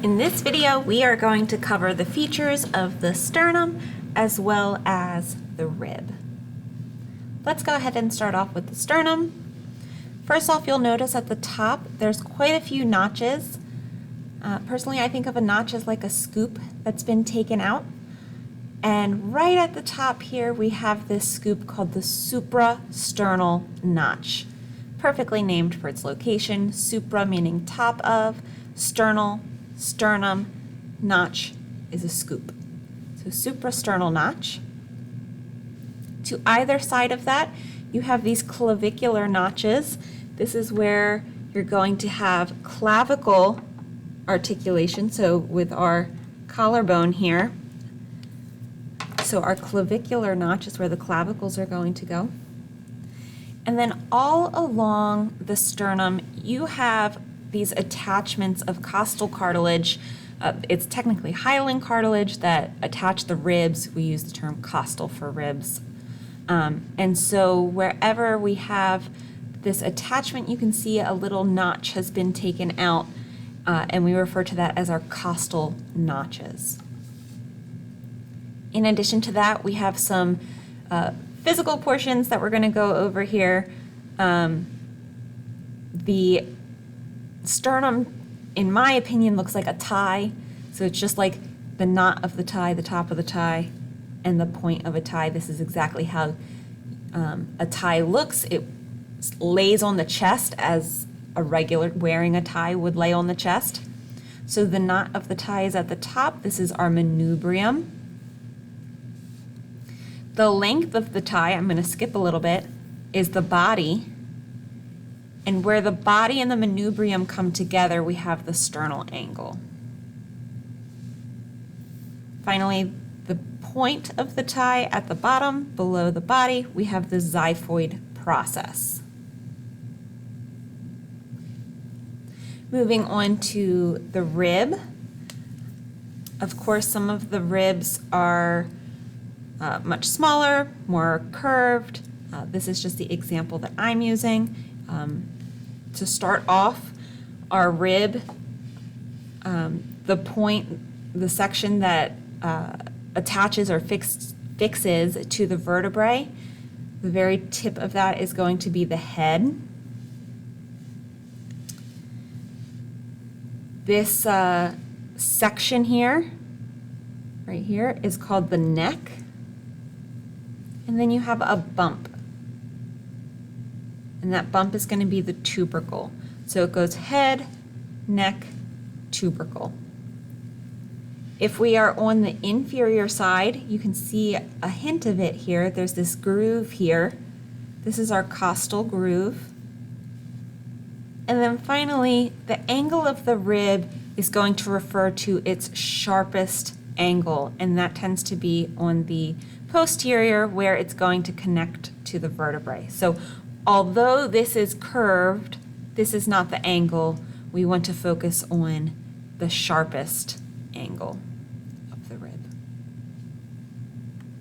In this video, we are going to cover the features of the sternum as well as the rib. Let's go ahead and start off with the sternum. First off, you'll notice at the top, there's quite a few notches. Personally, I think of a notch as like a scoop that's been taken out. And right at the top here, we have this scoop called the suprasternal notch. Perfectly named for its location, supra meaning top of, sternal, sternum, notch is a scoop. So suprasternal notch. To either side of that, you have these clavicular notches. This is where you're going to have clavicle articulation, so with our collarbone here. So our clavicular notch is where the clavicles are going to go. And then all along the sternum, you have these attachments of costal cartilage. It's technically hyaline cartilage that attach the ribs. We use the term costal for ribs. And so wherever we have this attachment, you can see a little notch has been taken out, and we refer to that as our costal notches. In addition to that, we have some physical portions that we're going to go over here. The sternum, in my opinion, looks like a tie. So it's just like the knot of the tie, the top of the tie, and the point of a tie. This is exactly how a tie looks. It lays on the chest as a regular wearing a tie would lay on the chest. So the knot of the tie is at the top. This is our manubrium. The length of the tie, I'm going to skip a little bit, is the body. And where the body and the manubrium come together, we have the sternal angle. Finally, the point of the tie at the bottom, below the body, we have the xiphoid process. Moving on to the rib. Of course, some of the ribs are much smaller, more curved. This is just the example that I'm using. To start off, our rib, the point, the section that attaches or fixes to the vertebrae, the very tip of that is going to be the head. This section here, right here, is called the neck. And then you have a bump. And that bump is going to be the tubercle. So it goes head, neck, tubercle. If we are on the inferior side, you can see a hint of it here. There's this groove here. This is our costal groove. And then finally, the angle of the rib is going to refer to its sharpest angle, and that tends to be on the posterior where it's going to connect to the vertebrae. So although this is curved, this is not the angle. We want to focus on the sharpest angle.